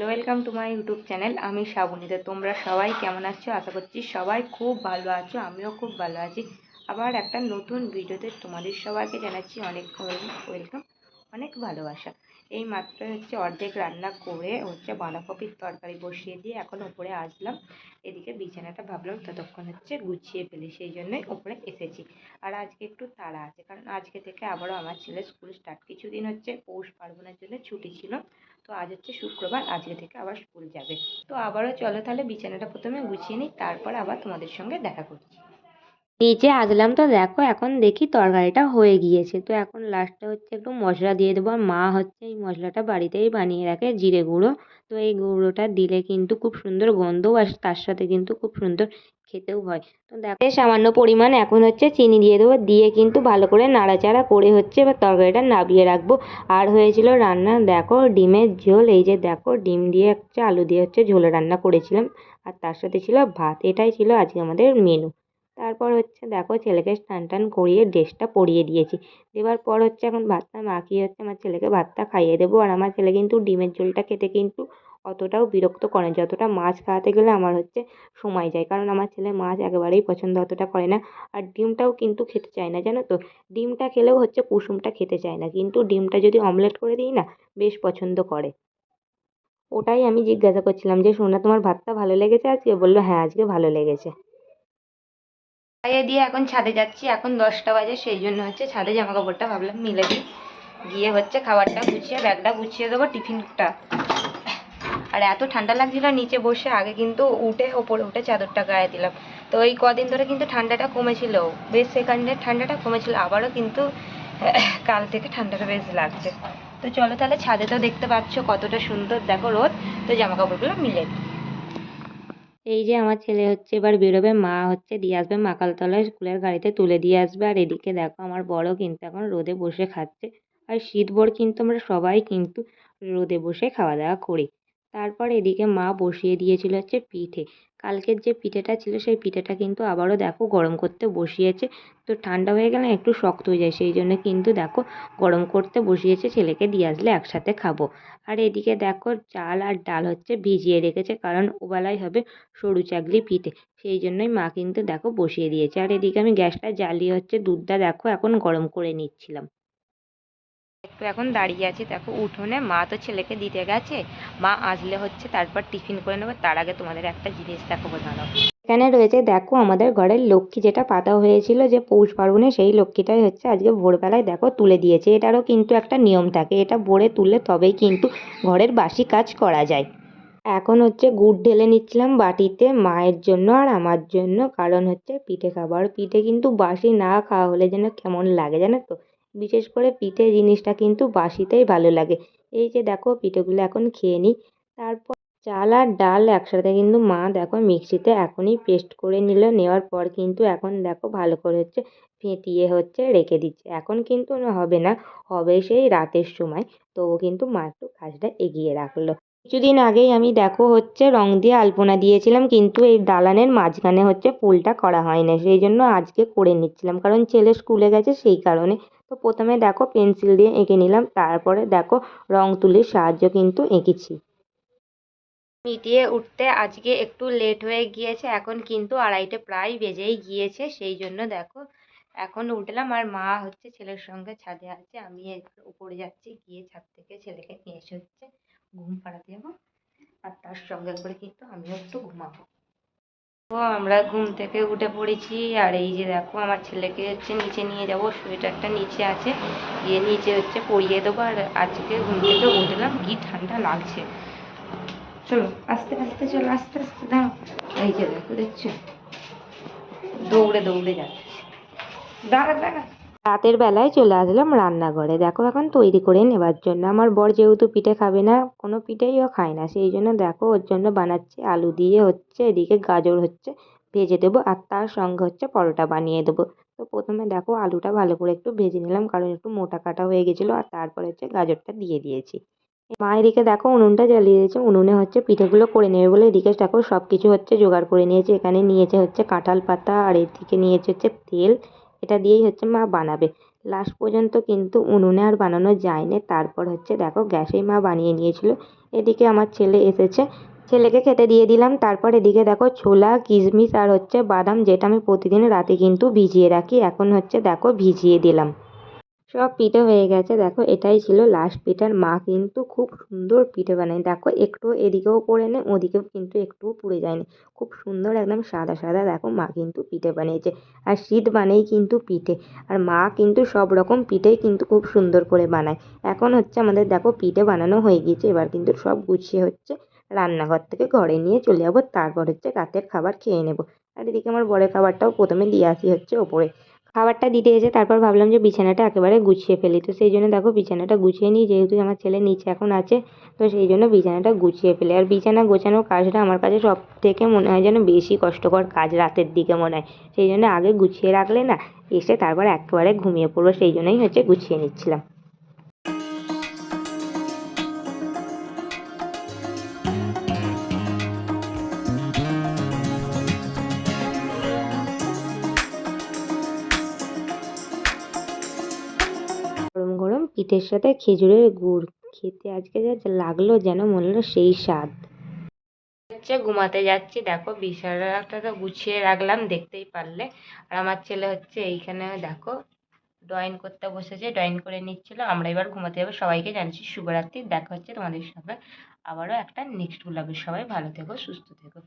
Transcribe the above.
Welcome to my YouTube channel. আমি শ্রাবণী। তোমরা সবাই কেমন আছো? আশা করছি সবাই খুব ভালো আছো, আমিও খুব ভালো আছি। আবার একটা নতুন ভিডিওতে তোমাদের সবাইকে জানাচ্ছি অনেক ওয়েলকাম, অনেক ভালোবাসা। এই মাত্র অর্ধেক রান্না করে বাঁধাকপির তরকারি বসিয়ে দিয়ে এখন উপরে আসলাম। এদিকে বিছানাটা ভাবলাম ততক্ষণ গুছিয়ে ফেলি, সেই জন্যই উপরে এসেছি। আর আজকে একটু তাড়া আছে, কারণ আজকে থেকে আবারও আমার ছেলে স্কুল স্টার্ট। কিছুদিন পৌষ পার্বণের জন্য ছুটি ছিল, তো আজ শুক্রবার, আজকে থেকে আবার স্কুল যাবে। তো আবারও চলো তাহলে বিছানাটা প্রথমে গুছিয়ে নিই, তারপর আবার তোমাদের সঙ্গে দেখা করছি। নিচে আসলাম, তো দেখো এখন দেখি তরকারিটা হয়ে গিয়েছে। তো এখন লাস্টে একটু মশলা দিয়ে দেবো। আর মা এই মশলাটা বাড়িতেই বানিয়ে রাখে, জিরে গুঁড়ো। তো এই গুঁড়োটা দিলে কিন্তু খুব সুন্দর গন্ধও আসে, তার সাথে কিন্তু খুব সুন্দর খেতেও হয়। তো দেখো সামান্য পরিমাণ এখন চিনি দিয়ে দেবো, দিয়ে কিন্তু ভালো করে নাড়াচাড়া করে এবার তরকারিটা নাবিয়ে রাখবো। আর হয়েছিল রান্না দেখো ডিমের ঝোল। এই যে দেখো ডিম দিয়ে আলু দিয়ে ঝোল রান্না করেছিলাম, আর তার সাথে ছিল ভাত। এটাই ছিল আজকে আমাদের মেনু। তারপর দেখো ছেলেকে স্নান টান করিয়ে ড্রেসটা পরিয়ে দিয়েছি। দেওয়ার পর এখন ভাতটা মাখিয়ে আমার ছেলেকে ভাতটা খাইয়ে দেবো। আর আমার ছেলে কিন্তু ডিমের ঝোলটা খেতে কিন্তু অতটাও বিরক্ত করে না, যতটা মাছ খাওয়াতে গেলে আমার সময় যায়। কারণ আমার ছেলে মাছ একেবারেই পছন্দ অতটা করে না, আর ডিমটাও কিন্তু খেতে চায় না, জানো তো। ডিমটা খেলেও কুসুমটা খেতে চায় না, কিন্তু ডিমটা যদি অমলেট করে দিই না, বেশ পছন্দ করে। ওটাই আমি জিজ্ঞাসা করছিলাম যে সোনা, তোমার ভাতটা ভালো লেগেছে আজকে? বললো হ্যাঁ, আজকে ভালো লেগেছে। খাইয়ে দিয়ে এখন ছাদে যাচ্ছি। এখন 10টা বাজে, সেই জন্য ছাদে জামা কাপড়টা ভাবলাম মিলে দিই। গিয়ে খাবারটা গুছিয়ে ব্যাগটা গুছিয়ে দেবো, টিফিনটা। আর এত ঠান্ডা লাগছিল নিচে বসে, আগে কিন্তু ওপরে উঠে চাদরটা গায়ে দিলাম। তো এই কদিন ধরে কিন্তু ঠান্ডাটা কমেছিল, বেশ সেকেন্ডের ঠান্ডাটা কমেছিল। আবারও কিন্তু কাল থেকে ঠান্ডাটা বেশ লাগছে। তো চলো তাহলে, ছাদে তো দেখতে পাচ্ছ কতটা সুন্দর দেখো রোদ। তো জামা কাপড়গুলো মিলে দিই। এই যে আমার ছেলে এবার বেরোবে, মা দিয়ে আসবে মাকালতলায় স্কুলের গাড়িতে তুলে দিয়ে আসবে। আর এদিকে দেখো আমার বড় কিন্তু এখন রোদে বসে খাচ্ছে। আর শীতভর কিন্তু আমরা সবাই কিন্তু রোদে বসে খাওয়া দাওয়া করি। তারপর এদিকে মা বসিয়ে দিয়েছিল পিঠে। কালকের যে পিঠেটা ছিল সেই পিঠেটা কিন্তু আবারও দেখো গরম করতে বসিয়েছে। তো ঠান্ডা হয়ে গেলে একটু শক্ত হয়ে যায়, সেই জন্য কিন্তু দেখো গরম করতে বসিয়েছে, ছেলেকে দিয়ে আসলে একসাথে খাবো। আর এদিকে দেখো চাল আর ডাল ভিজিয়ে রেখেছে, কারণ ওবেলায় হবে সরু চাকলি পিঠে, সেই জন্যই মা কিন্তু দেখো বসিয়ে দিয়েছে। আর এদিকে আমি গ্যাসটা জ্বালিয়ে দুধটা দেখো এখন গরম করে নিচ্ছিলাম। একটু এখন দাঁড়িয়ে আছি দেখো উঠোনে, মা তো ছেলেকে দিতে গেছে। মা আসলে তারপর টিফিন করে নেবো। তার আগে তোমাদের একটা জিনিস দেখাবো, দাঁড়াও। এখানে রয়েছে দেখো আমাদের ঘরের লক্ষ্মী, যেটা পাতা হয়েছিল যে পৌষ পার্বণে, সেই লক্ষ্মীটাই আজকে ভোরবেলায় দেখো তুলে দিয়েছে। এটারও কিন্তু একটা নিয়ম থাকে, এটা ভোরে তুললে তবেই কিন্তু ঘরের বাসি কাজ করা যায়। এখন গুড় ঢেলে নিচ্ছিলাম বাটিতে, মায়ের জন্য আর আমার জন্য, কারণ পিঠে খাবো। আর পিঠে কিন্তু বাসি না খাওয়া হলে যেন কেমন লাগে, জানো তো। বিশেষ করে পিঠে জিনিসটা কিন্তু বাসিতেই ভালো লাগে। এই যে দেখো পিঠেগুলো এখন খেয়ে নিই। তারপর চাল আর ডাল একসাথে কিন্তু মা দেখো মিক্সিতে এখনই পেস্ট করে নিল। নেওয়ার পর কিন্তু এখন দেখো ভালো করে ফেটিয়ে রেখে দিচ্ছে। এখন কিন্তু হবে না, হবে সেই রাতের সময়। তো কিন্তু মা একটু কাজটা এগিয়ে রাখলো। কিছুদিন আগেই আমি দেখো রং দিয়ে আলপনা দিয়েছিলাম, কিন্তু এই দালানের মাঝখানে ফুলটা করা হয় না, সেই জন্য আজকে করে নিচ্ছিলাম, কারণ ছেলে স্কুলে গেছে সেই কারণে। তো প্রথমে দেখো পেন্সিল দিয়ে এঁকে নিলাম, তারপরে দেখো রং তুলির সাহায্য কিন্তু এঁকেছি। মিটিয়ে উঠতে আজকে একটু লেট হয়ে গিয়েছে, এখন কিন্তু 2:30 প্রায় বেজেই গিয়েছে, সেই জন্য দেখো এখন উঠলাম। আর মা ছেলের সঙ্গে ছাদে আছে, আমি উপরে যাচ্ছি, গিয়ে ছাদ থেকে ছেলেকে নিয়ে এসে ঘুম পাড়াতে যাবো। আর তার সঙ্গে করে কিন্তু আমিও একটু ঘুমাবো। তো আমরা ঘুম থেকে উঠে পড়েছি। আর এই যে দেখো আমার ছেলেকে নিচে নিয়ে যাবো, সোয়েটারটা নিচে আছে, গিয়ে নিচে পরিয়ে দেবো। আর আজকে ঘুম থেকে উঠলাম, কি ঠান্ডা লাগছে। চলো আস্তে আস্তে, চলো আস্তে আস্তে, দাঁড়াও। এই যে দেখো, দেখছো দৌড়ে দৌড়ে যাচ্ছে। দাঁড়া দাঁড়া। রাতের বেলায় চলে আসলাম রান্নাঘরে, দেখো এখন তৈরি করে নেবার জন্য। আমার বর যেহেতু পিঠে খাবে না, কোনো পিঠেই ও খায় না, সেই জন্য দেখো ওর জন্য বানাচ্ছি। আলু দিয়ে এদিকে গাজর ভেজে দেবো, আর তার সঙ্গে পরোটা বানিয়ে দেবো। তো প্রথমে দেখো আলুটা ভালো করে একটু ভেজে নিলাম, কারণ একটু মোটা কাটা হয়ে গেছিলো। আর তারপর গাজরটা দিয়ে দিয়েছি। মা এদিকে দেখো উনুনটা জ্বালিয়ে দিয়েছে, উনুনে পিঠেগুলো করে নেবে বলে এদিকে দেখো সব কিছু জোগাড় করে নিয়েছে। এখানে নিয়েছে কাঁঠাল পাতা, আর এদিকে নিয়েছে তেল। এটা দিয়েই মা বানাবে। লাস্ট পর্যন্ত কিন্তু উনুনে আর বানানো যায়নি, তারপর দেখো গ্যাসেই মা বানিয়ে নিয়েছিল। এদিকে আমার ছেলে এসেছে, ছেলেকে খেতে দিয়ে দিলাম। তারপর এদিকে দেখো ছোলা, কিশমিশ আর হচ্ছে বাদাম, যেটা আমি প্রতিদিন রাতে কিন্তু ভিজিয়ে রাখি, এখন হচ্ছে দেখো ভিজিয়ে দিলাম। সব পিঠে হয়ে গেছে, দেখো এটাই ছিল লাস্ট পিঠে। আর মা কিন্তু খুব সুন্দর পিঠে বানায়, দেখো একটু এদিকেও পড়ে নে, ওদিকেও কিন্তু একটুও পুড়ে যায়নি, খুব সুন্দর একদম সাদা সাদা। দেখো মা কিন্তু পিঠে বানিয়েছে, আর শীত মানেই কিন্তু পিঠে, আর মা কিন্তু সব রকম পিঠেই কিন্তু খুব সুন্দর করে বানায়। এখন হচ্ছে আমাদের দেখো পিঠে বানানো হয়ে গিয়েছে, এবার কিন্তু সব গুছিয়ে হচ্ছে রান্নাঘর থেকে ঘরে নিয়ে চলে যাবো, তারপর হচ্ছে রাতের খাবার খেয়ে নেবো। আর এদিকে আমার বরের খাবারটাও প্রথমে দিয়ে আসি হচ্ছে ওপরে। খাবারটা দিতে এসে তারপর ভাবলাম যে বিছানাটা একেবারে গুছিয়ে ফেলি, তো সেই জন্য দেখো বিছানাটা গুছিয়ে নিই, যেহেতু আমার ছেলে নিচে এখন আছে, তো সেই জন্য বিছানাটা গুছিয়ে ফেলি। আর বিছানা গোছানোর কাজটা আমার কাছে সব থেকে মনে হয় যেন বেশি কষ্টকর কাজ রাতের দিকে মনে হয়, সেই জন্য আগে গুছিয়ে রাখলে না এসে তারপর একেবারে ঘুমিয়ে পড়বো, সেই জন্যই হচ্ছে গুছিয়ে নিচ্ছিলাম। গরম গরম পিঠের সাথে খেজুরের গুড় খেতে আজকে যা লাগলো, যেন মনে হলো সেই স্বাদ। হচ্ছে ঘুমাতে যাচ্ছি, দেখো বিছানাটা তো গুছিয়ে রাখলাম দেখতেই পারলে। আর আমার ছেলে হচ্ছে এইখানে দেখো ড্রয়িং করতে বসেছে, ড্রয়িং করে নিচ্ছিল। আমরা এবার ঘুমাতে যাবো, সবাইকে জানাচ্ছি শুভরাত্রি, দেখা হচ্ছে তোমাদের সঙ্গে আবারও একটা নেক্সট ব্লগে। সবাই ভালো থেকো, সুস্থ থেকো।